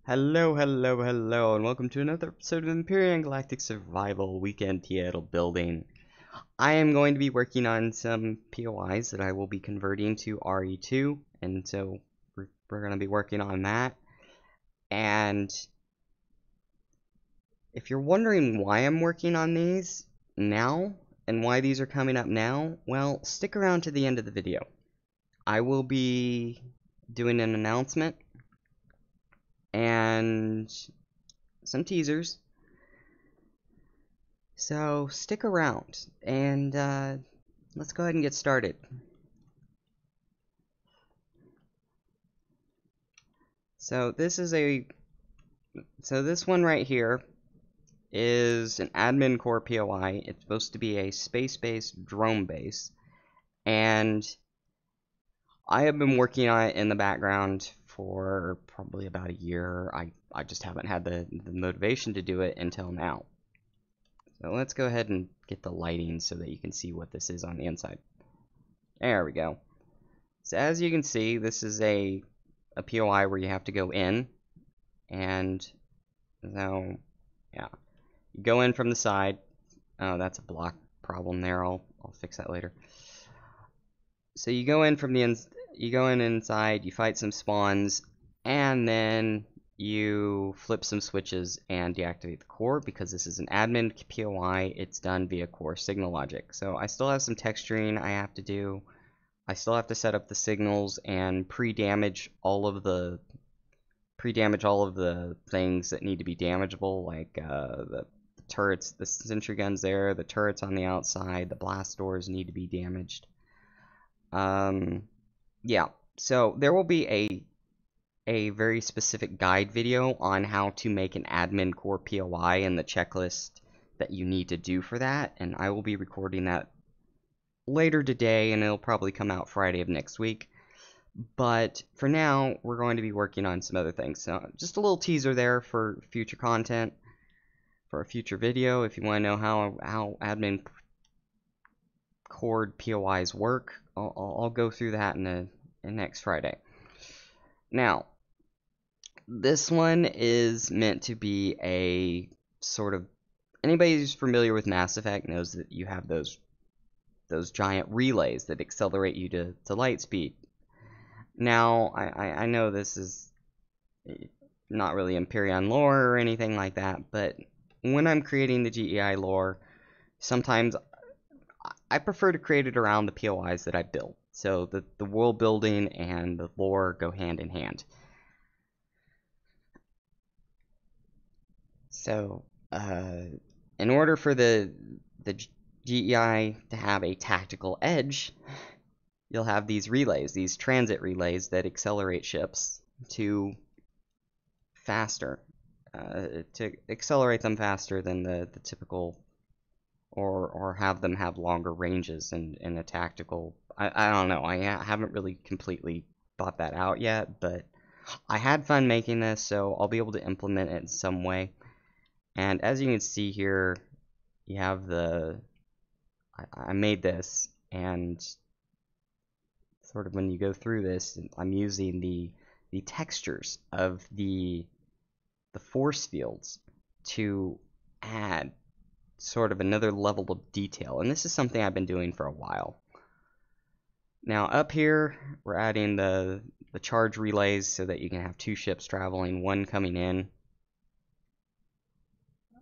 Hello, and welcome to another episode of Empyrean Galactic Survival Weekend Addled building. I am going to be working on some POIs that I will be converting to RE2, and so we're going to be working on that. And if you're wondering why I'm working on these now, and why these are coming up now, well, stick around to the end of the video. I will be doing an announcement and some teasers, so stick around and let's go ahead and get started. So this one right here is an admin core POI. It's supposed to be a space-based drone base, and I have been working on it in the background for probably about a year. I just haven't had the motivation to do it until now. So let's go ahead and get the lighting so that you can see what this is on the inside. There we go. So as you can see, this is a POI where you have to go in, and so yeah, you go in from the side. Oh, that's a block problem there. I'll fix that later. So you go in from the inside, you fight some spawns, and then you flip some switches and deactivate the core. Because this is an admin POI, it's done via core signal logic. So I still have some texturing I have to do. I still have to set up the signals and pre-damage all of the things that need to be damageable, like the turrets, the sentry guns there, the turrets on the outside, the blast doors need to be damaged. Yeah, so there will be a very specific guide video on how to make an admin core POI and the checklist that you need to do for that, and I will be recording that later today, and it'll probably come out Friday of next week. But for now, we're going to be working on some other things. So just a little teaser there for future content, for a future video. If you want to know how admin core POIs work, I'll go through that in next Friday. Now, this one is meant to be a sort of, anybody who's familiar with Mass Effect knows that you have those giant relays that accelerate you to light speed. Now, I know this is not really Empyrean lore or anything like that, but when I'm creating the GEI lore, sometimes I prefer to create it around the POIs that I build. So the world building and the lore go hand in hand. So, in order for the GEI to have a tactical edge, you'll have these relays, these transit relays that accelerate ships to faster, to accelerate them faster than the typical, or have them have longer ranges in a tactical. I don't know. I haven't really completely thought that out yet, but I had fun making this, so I'll be able to implement it in some way. And as you can see here, you have I made this, and sort of when you go through this, I'm using the textures of the force fields to add sort of another level of detail, and this is something I've been doing for a while. Now up here, we're adding the charge relays so that you can have two ships traveling, one coming in.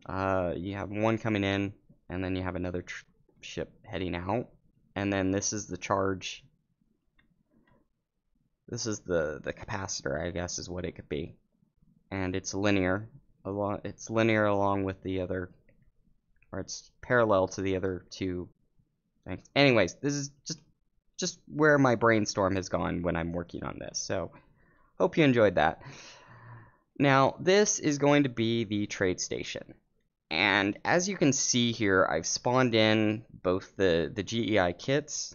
You have one coming in, and then you have another ship heading out, and then this is the charge. This is the capacitor, I guess, is what it could be, and it's linear. It's linear along with the other, or it's parallel to the other two things. Anyways, this is just where my brainstorm has gone when I'm working on this. So, hope you enjoyed that. Now, this is going to be the trade station. And as you can see here, I've spawned in both the GEI kits,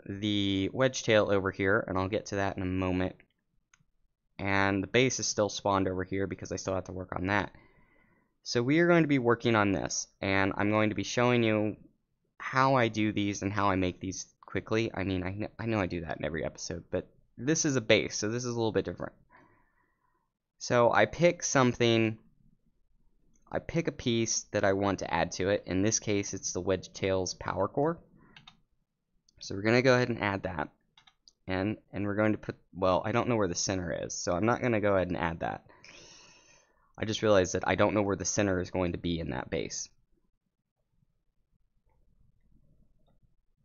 the wedge tail over here, and I'll get to that in a moment. And the base is still spawned over here because I still have to work on that. So we are going to be working on this, and I'm going to be showing you how I do these and how I make these quickly. I mean, I know I do that in every episode, but this is a base, so this is a little bit different. So I pick something, I pick a piece that I want to add to it. In this case, it's the Wedge-Tails power core. So we're going to go ahead and add that. And we're going to put, well, I don't know where the center is, so I'm not going to go ahead and add that. I just realized that I don't know where the center is going to be in that base.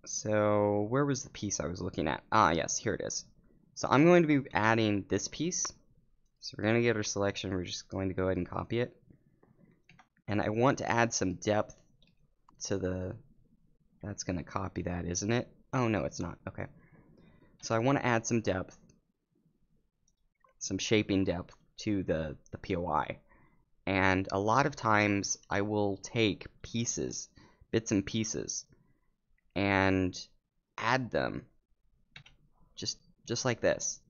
So where was the piece I was looking at? Ah, yes, here it is. So I'm going to be adding this piece. So we're going to get our selection. We're just going to go ahead and copy it. And I want to add some depth to the, that's going to copy that, isn't it? Oh, no, it's not. Okay. So I want to add some depth, some shaping depth to the POI. And a lot of times I will take pieces, bits and pieces, and add them just like this.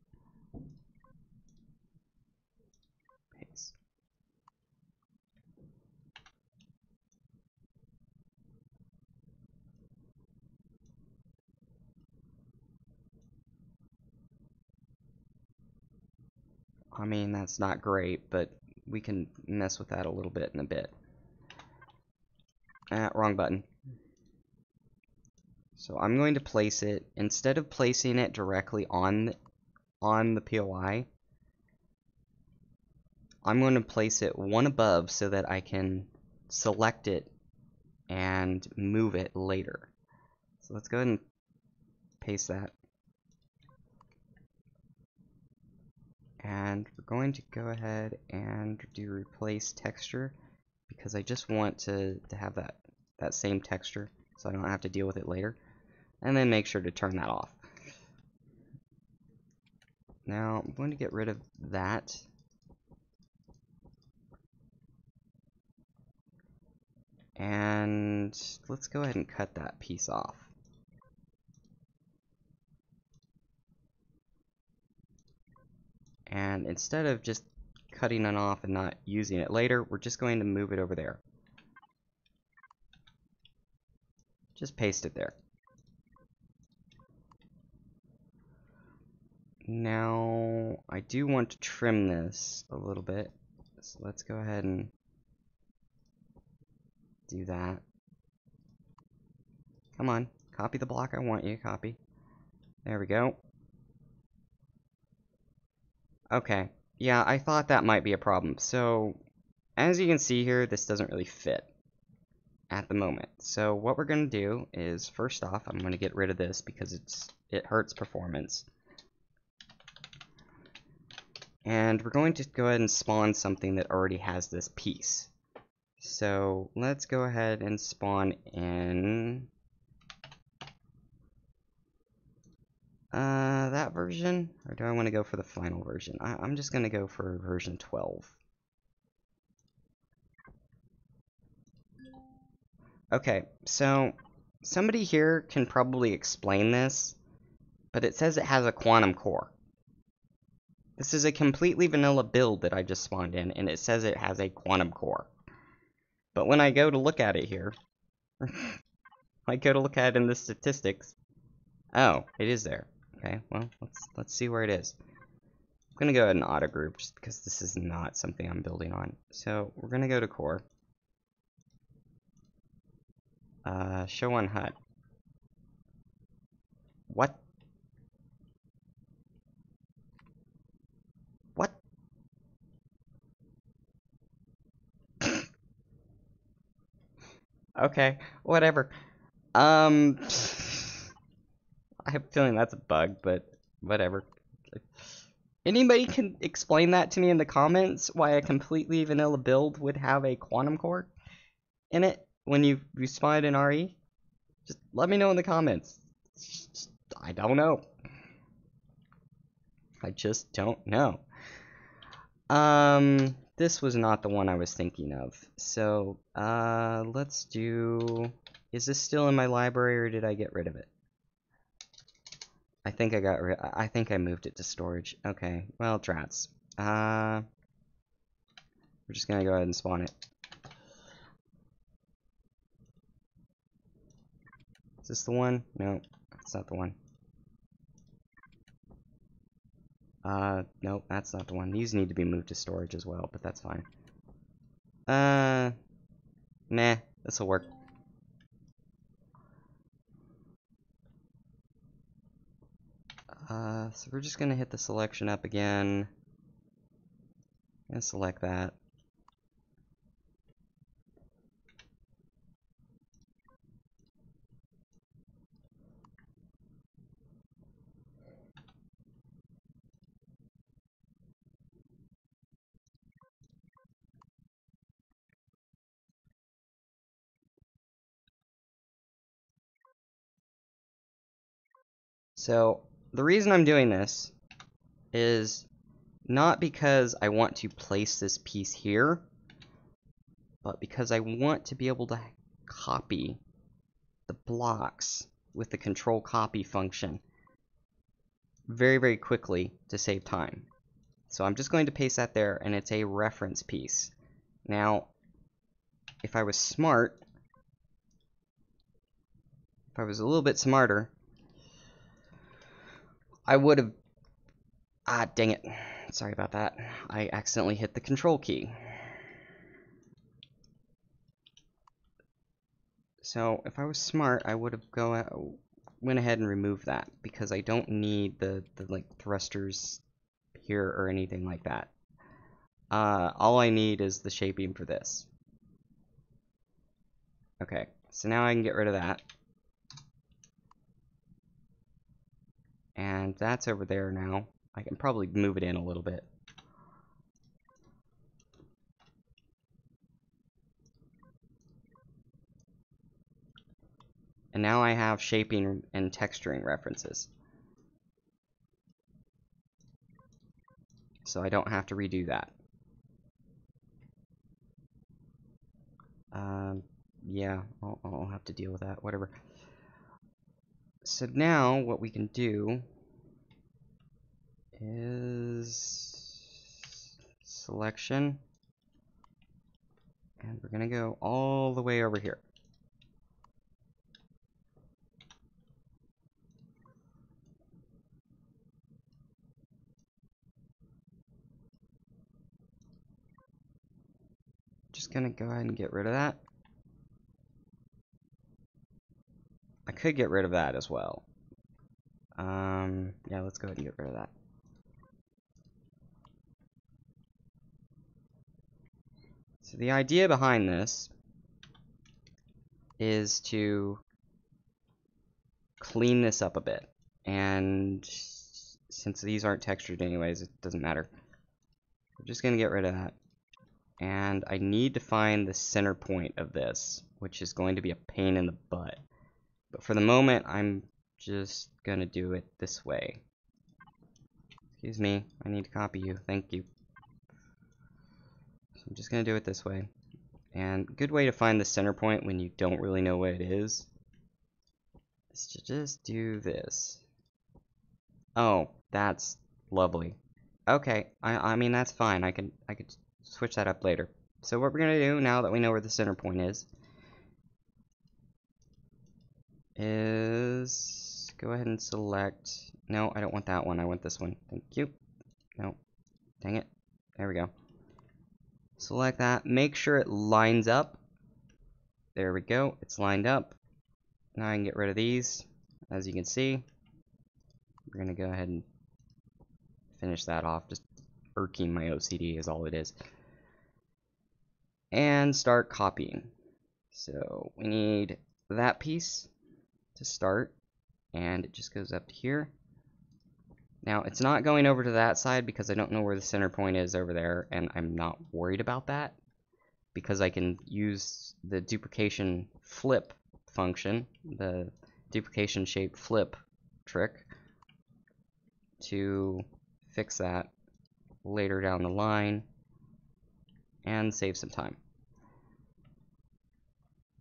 Paste. I mean, that's not great, but we can mess with that a little bit in a bit. Wrong button. So I'm going to place it, instead of placing it directly on the POI, I'm going to place it one above so that I can select it and move it later. So let's go ahead and paste that. And we're going to go ahead and do replace texture because I just want to have that same texture so I don't have to deal with it later. And then make sure to turn that off. Now I'm going to get rid of that. And let's go ahead and cut that piece off. And instead of just cutting it off and not using it later, we're just going to move it over there. Just paste it there. Now, I do want to trim this a little bit, so let's go ahead and do that. Come on, copy the block I want you to copy. There we go. Okay, yeah, I thought that might be a problem. So, as you can see here, this doesn't really fit at the moment. So what we're going to do is, first off, I'm going to get rid of this because it hurts performance. And we're going to go ahead and spawn something that already has this piece. So let's go ahead and spawn in that version, or do I want to go for the final version? I'm just going to go for version 12. Okay, so somebody here can probably explain this, but it says it has a quantum core. This is a completely vanilla build that I just spawned in, and it says it has a quantum core. But when I go to look at it here, I go to look at it in the statistics. Oh, it is there. Okay, well, let's see where it is. I'm gonna go ahead and auto group just because this is not something I'm building on. So we're gonna go to core. Show on HUD. What? What? Okay, whatever. I have a feeling that's a bug, but whatever. Anybody can explain that to me in the comments, why a completely vanilla build would have a quantum core in it when you spawn it in RE? Just let me know in the comments. I don't know. I just don't know. This was not the one I was thinking of. So, let's do... Is this still in my library, or did I get rid of it? I think I think I moved it to storage. Okay, well, drats. We're just gonna go ahead and spawn it. Is this the one? No, it's not the one. Nope, that's not the one. These need to be moved to storage as well, but that's fine. Meh, this'll work. So we're just gonna hit the selection up again. And select that. So the reason I'm doing this is not because I want to place this piece here, but because I want to be able to copy the blocks with the control copy function very, very quickly to save time. So I'm just going to paste that there, and it's a reference piece. Now, if I was smart, if I was a little bit smarter, I would have... Ah, dang it. Sorry about that. I accidentally hit the control key. So if I was smart, I would have went ahead and removed that, because I don't need the like thrusters here or anything like that. All I need is the shaping for this. Okay, so now I can get rid of that. And that's over there now. I can probably move it in a little bit. And now I have shaping and texturing references. So I don't have to redo that. Yeah, I'll have to deal with that, whatever. So now what we can do is selection, and we're gonna go all the way over here. Just gonna go ahead and get rid of that. I could get rid of that as well. Yeah, let's go ahead and get rid of that. So the idea behind this is to clean this up a bit. And since these aren't textured anyways, it doesn't matter. We're just going to get rid of that. And I need to find the center point of this, which is going to be a pain in the butt. But for the moment, I'm just going to do it this way. Excuse me, I need to copy you. Thank you. So I'm just going to do it this way. And a good way to find the center point when you don't really know what it is to just do this. Oh, that's lovely. Okay, I mean that's fine. I could switch that up later. So what we're gonna do now that we know where the center point is go ahead and select. No, I don't want that one. I want this one. Thank you. No, dang it. There we go. Select that. Make sure it lines up. There we go. It's lined up. Now I can get rid of these. As you can see, we're gonna go ahead and finish that off. Just irking my OCD is all it is. And start copying. So we need that piece to start, and it just goes up to here. Now it's not going over to that side because I don't know where the center point is over there, and I'm not worried about that because I can use the duplication flip function, the duplication shape flip trick, to fix that later down the line and save some time.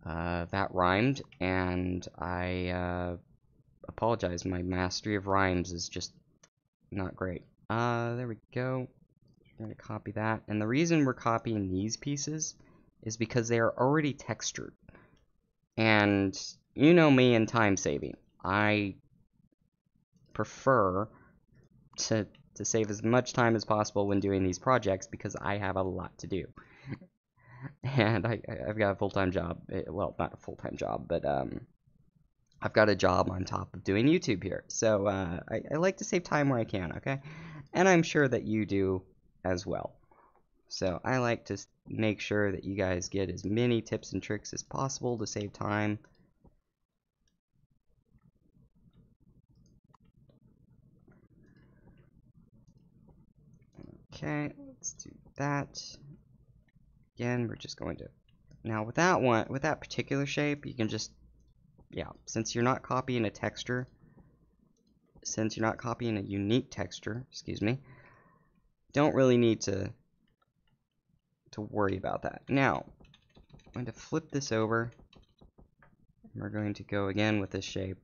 That rhymed, and I apologize. My mastery of rhymes is just not great. There we go. I'm going to copy that. And the reason we're copying these pieces is because they are already textured. And you know me and time saving. I prefer to to save as much time as possible when doing these projects because I have a lot to do. And I've got a full-time job. Well, not a full-time job, but I've got a job on top of doing YouTube here. So I like to save time where I can, okay? And I'm sure that you do as well. So I like to make sure that you guys get as many tips and tricks as possible to save time. Okay, let's do that. Again, we're just going to, now with that one, with that particular shape, you can just, yeah, since you're not copying a texture, since you're not copying a unique texture, excuse me, don't really need to worry about that. Now, I'm going to flip this over, and we're going to go again with this shape.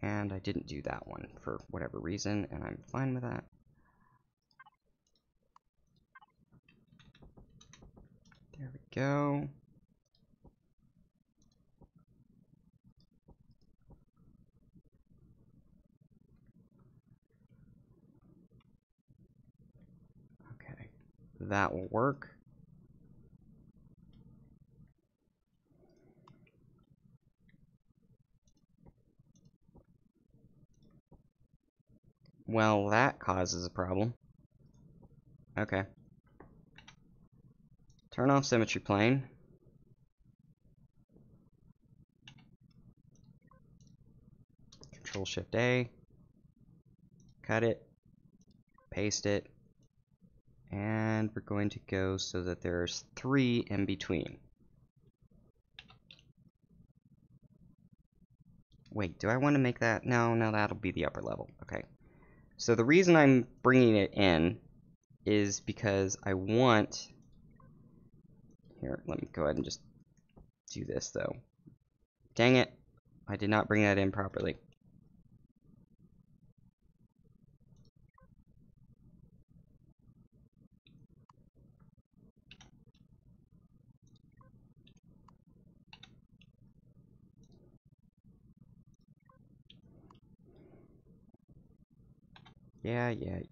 And I didn't do that one for whatever reason, and I'm fine with that. There we go. Okay, that will work. Well, that causes a problem. Okay. Turn off symmetry plane. Control Shift A. Cut it. Paste it. And we're going to go so that there's 3 in between. Wait, do I want to make that? No, that'll be the upper level. Okay. So the reason I'm bringing it in is because I want... Here, let me go ahead and just do this, though. Dang it. I did not bring that in properly.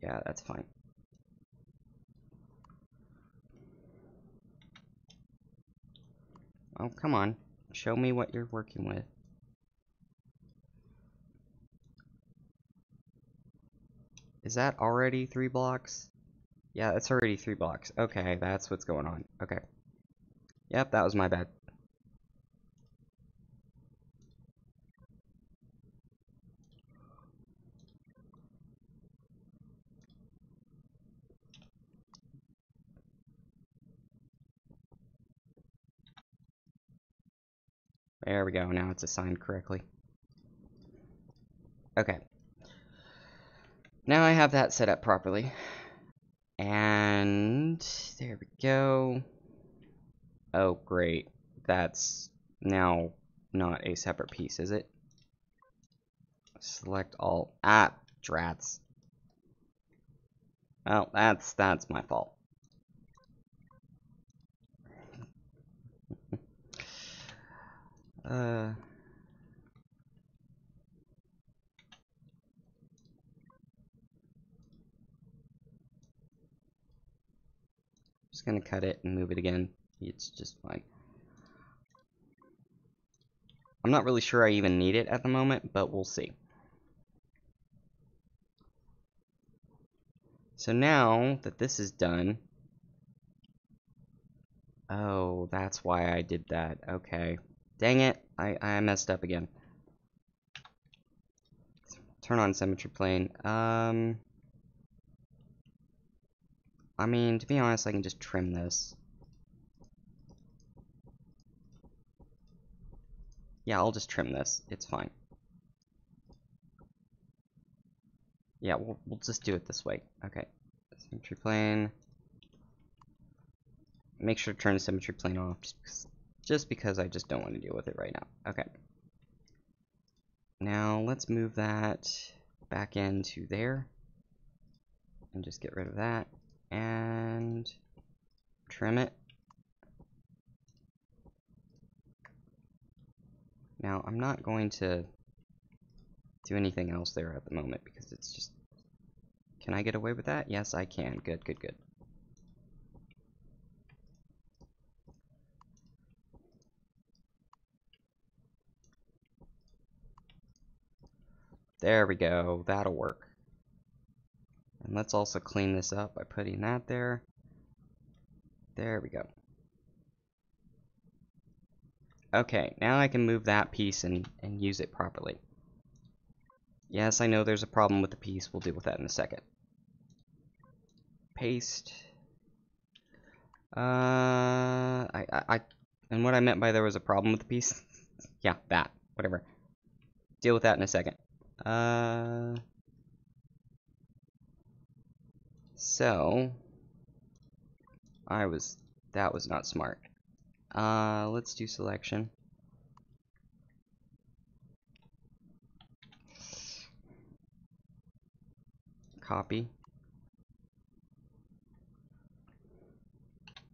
Yeah, that's fine. Oh, come on. Show me what you're working with. Is that already 3 blocks? Yeah, it's already 3 blocks. Okay, that's what's going on. Okay. Yep, that was my bad. There we go, now it's assigned correctly. Okay. Now I have that set up properly. And there we go. Oh, great. That's now not a separate piece, is it? Select all. Ah, drats. Well, that's my fault. Just gonna cut it and move it again. It's just fine. I'm not really sure I even need it at the moment, but we'll see. So now that this is done... Oh, that's why I did that. Okay. Dang it, I messed up again. Turn on symmetry plane. I mean, to be honest, I can just trim this. Yeah, I'll just trim this. It's fine. Yeah, we'll just do it this way. Okay. Symmetry plane. Make sure to turn the symmetry plane off just because I just don't want to deal with it right now. Okay. Now let's move that back into there and just get rid of that. and trim it. Now, I'm not going to do anything else there at the moment because it's just... Can I get away with that? Yes, I can. Good, good, good. There we go. That'll work. And let's also clean this up by putting that there. There we go. Okay, now I can move that piece and use it properly. Yes, I know there's a problem with the piece. We'll deal with that in a second. Paste. And what I meant by there was a problem with the piece, yeah, that, whatever. Deal with that in a second. So, that was not smart. Let's do selection. Copy.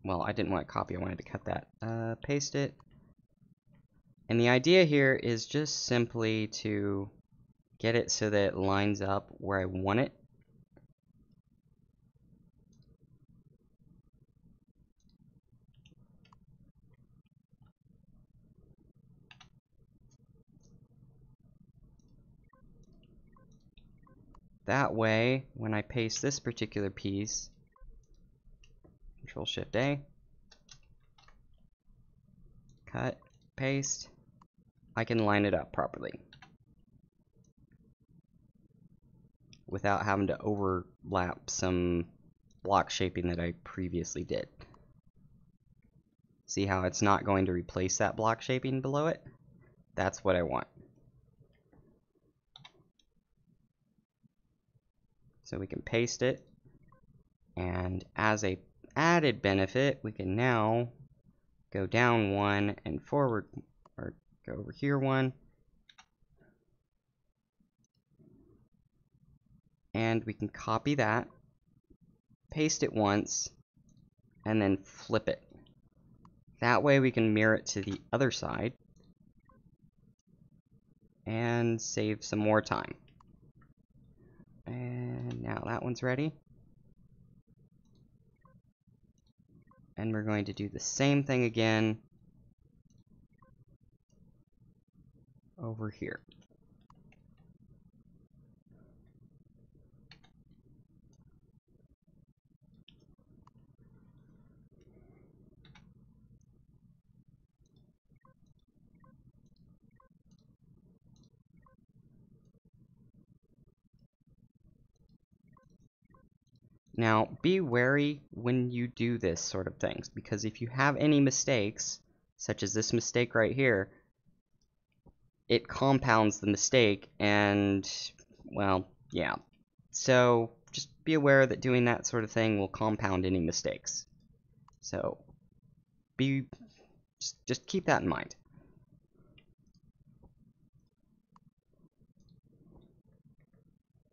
Well, I didn't want to copy, I wanted to cut that. Paste it. And the idea here is just simply to get it so that it lines up where I want it. That way, when I paste this particular piece, Control-Shift-A, cut, paste, I can line it up properly without having to overlap some block shaping that I previously did. See how it's not going to replace that block shaping below it? That's what I want. So we can paste it, and as a added benefit, we can now go down one and forward, or go over here one, and we can copy that, paste it once, and then flip it. That way we can mirror it to the other side and save some more time. And now that one's ready. And we're going to do the same thing again over here. Now, be wary when you do this sort of things, because if you have any mistakes, such as this mistake right here, it compounds the mistake, and, well, yeah. So, just be aware that doing that sort of thing will compound any mistakes. So, just keep that in mind.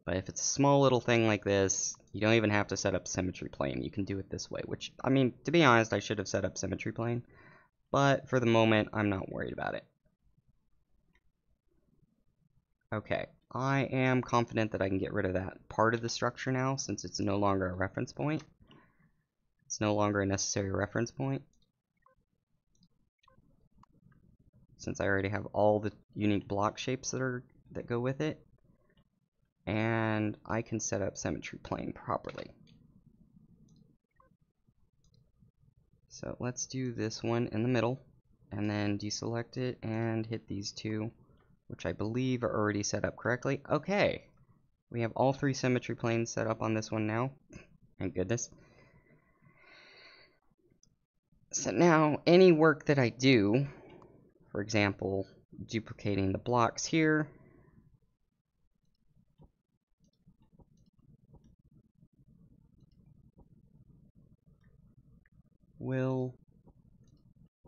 But if it's a small little thing like this, you don't even have to set up symmetry plane. You can do it this way, which, I mean, to be honest, I should have set up symmetry plane. But for the moment, I'm not worried about it. Okay, I am confident that I can get rid of that part of the structure now, since it's no longer a reference point. It's no longer a necessary reference point, since I already have all the unique block shapes that go with it. And I can set up symmetry plane properly. So let's do this one in the middle, and then deselect it and hit these two, which I believe are already set up correctly. Okay, we have all three symmetry planes set up on this one now. Thank goodness. So now, any work that I do, for example, duplicating the blocks here, will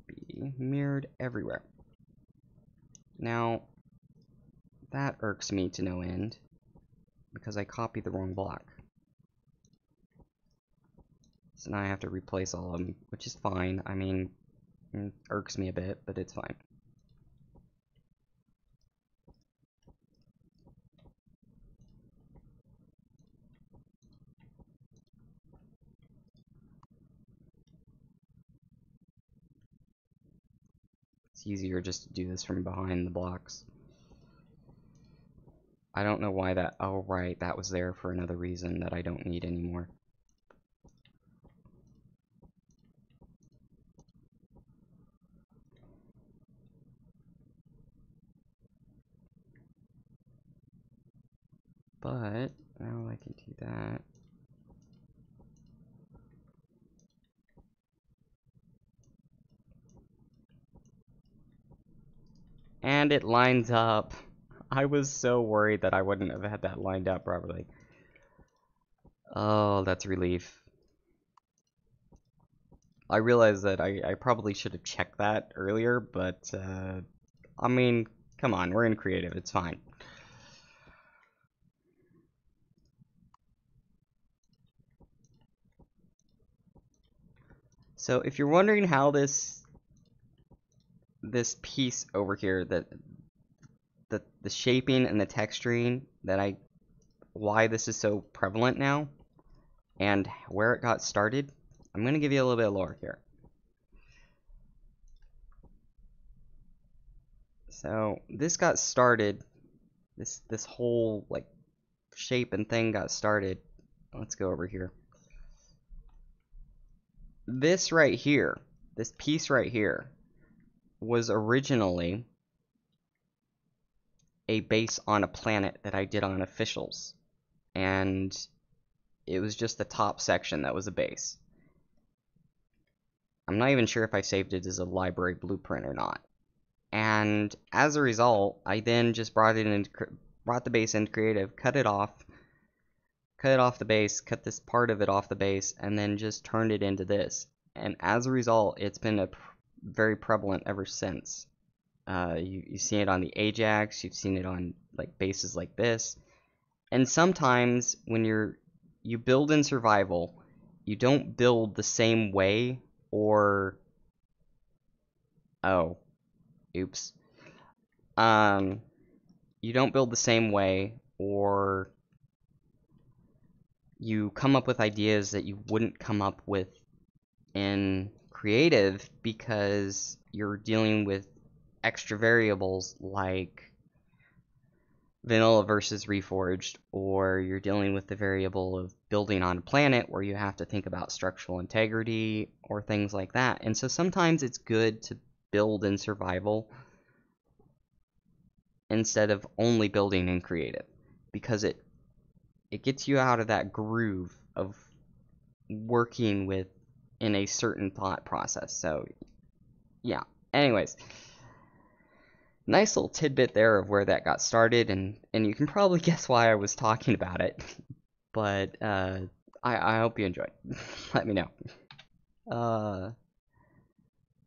be mirrored everywhere. Now, that irks me to no end, because I copied the wrong block. So now I have to replace all of them, which is fine. I mean, it irks me a bit, but it's fine. It's easier just to do this from behind the blocks. I don't know why that... Oh, right, that was there for another reason that I don't need anymore. But now I can do that. And it lines up. I was so worried that I wouldn't have had that lined up properly. Oh, that's a relief. I realize that I probably should have checked that earlier, but, I mean, come on, we're in creative, it's fine. So if you're wondering how this piece over here, the shaping and the texturing why this is so prevalent now, and where it got started, I'm going to give you a little bit of lore here. So this got started, this whole like shape and thing got started. Let's go over here. This right here, this piece right here, was originally a base on a planet that I did on officials, and it was just the top section that was a base. I'm not even sure if I saved it as a library blueprint or not. And as a result, I then just brought the base into creative, cut it off the base, cut this part of it off the base, and then just turned it into this. And as a result, it's been very prevalent ever since. You've seen it on the Ajax, you've seen it on like bases like this. And sometimes when you build in survival, you don't build the same way, or oh, oops. You don't build the same way, or you come up with ideas that you wouldn't come up with in creative because you're dealing with extra variables like vanilla versus reforged, or you're dealing with the variable of building on a planet where you have to think about structural integrity or things like that. And so sometimes it's good to build in survival instead of only building in creative, because it gets you out of that groove of working with in a certain thought process. So yeah, anyways, nice little tidbit there of where that got started, and you can probably guess why I was talking about it. But I hope you enjoyed. Let me know.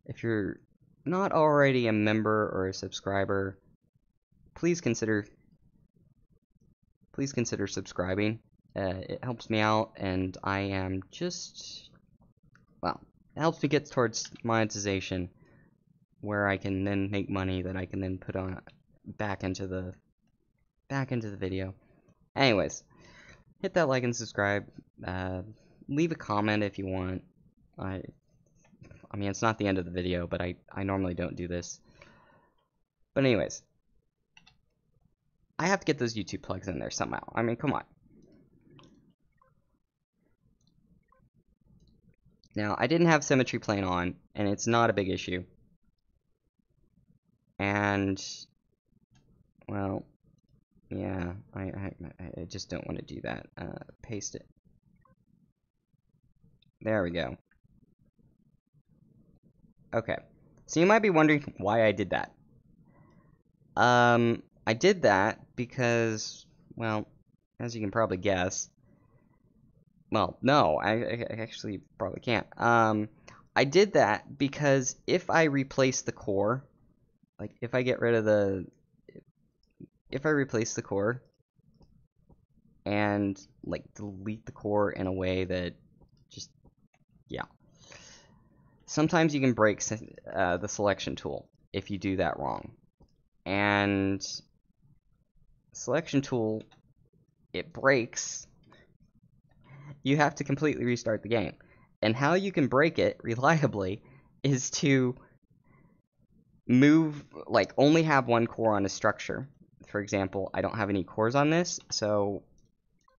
If you're not already a member or a subscriber, please consider subscribing. It helps me out, and I am just, well, it helps me get towards monetization, where I can then make money that I can then put on back into the video. Anyways, hit that like and subscribe. Leave a comment if you want. I mean, it's not the end of the video, but I normally don't do this. But anyways, I have to get those YouTube plugs in there somehow. I mean, come on. Now, I didn't have symmetry plane on, and it's not a big issue. And, well, yeah, I just don't want to do that. Paste it. There we go. Okay, so you might be wondering why I did that. I did that because, well, as you can probably guess, well, no, I actually probably can't. I did that because if I replace the core, like if I replace the core and like delete the core in a way that just yeah. Sometimes you can break the selection tool if you do that wrong. And selection tool, it breaks. You have to completely restart the game. And how you can break it reliably is to move, like, only have one core on a structure. For example, I don't have any cores on this, so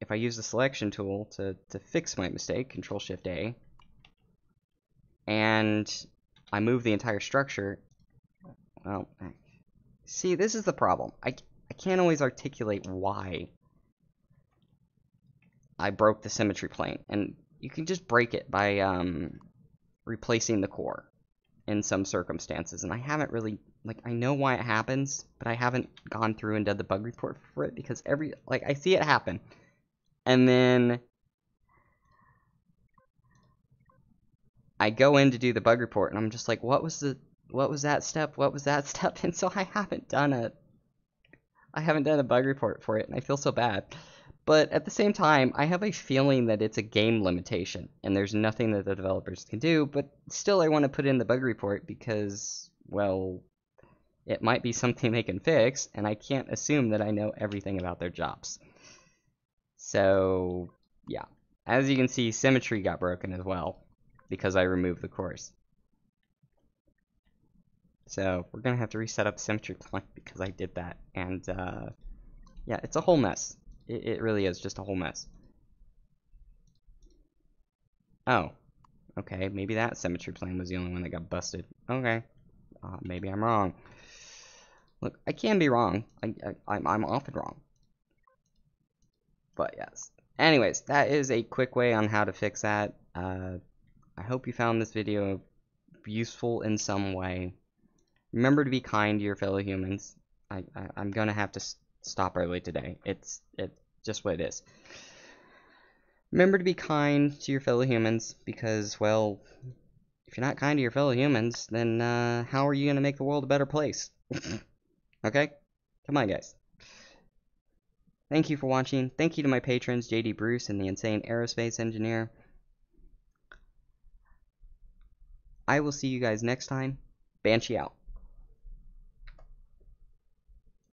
if I use the selection tool to fix my mistake, Control-Shift-A, and I move the entire structure, well, see, this is the problem. I can't always articulate why I broke the symmetry plane, and you can just break it by replacing the core in some circumstances, and I haven't really, like, I know why it happens, but I haven't gone through and done the bug report for it, because I see it happen, and then I go in to do the bug report, and I'm just like, what was that step, and so I haven't done a bug report for it, and I feel so bad. But at the same time, I have a feeling that it's a game limitation, and there's nothing that the developers can do, but still I want to put in the bug report because, well, it might be something they can fix, and I can't assume that I know everything about their jobs. So, yeah. As you can see, symmetry got broken as well, because I removed the cores. So, we're going to have to reset up symmetry plane because I did that, and, yeah, it's a whole mess. It really is just a whole mess. Oh, okay, maybe that symmetry plane was the only one that got busted. Okay, maybe I'm wrong. Look, I can be wrong. I'm often wrong. But yes. Anyways, that is a quick way on how to fix that. I hope you found this video useful in some way. Remember to be kind to your fellow humans. I'm gonna have to stop early today. It's just what it is. Remember to be kind to your fellow humans, because, well, if you're not kind to your fellow humans, then how are you going to make the world a better place? Okay? Come on, guys. Thank you for watching. Thank you to my patrons, JD Bruce and the Insane Aerospace Engineer. I will see you guys next time. Banshee out.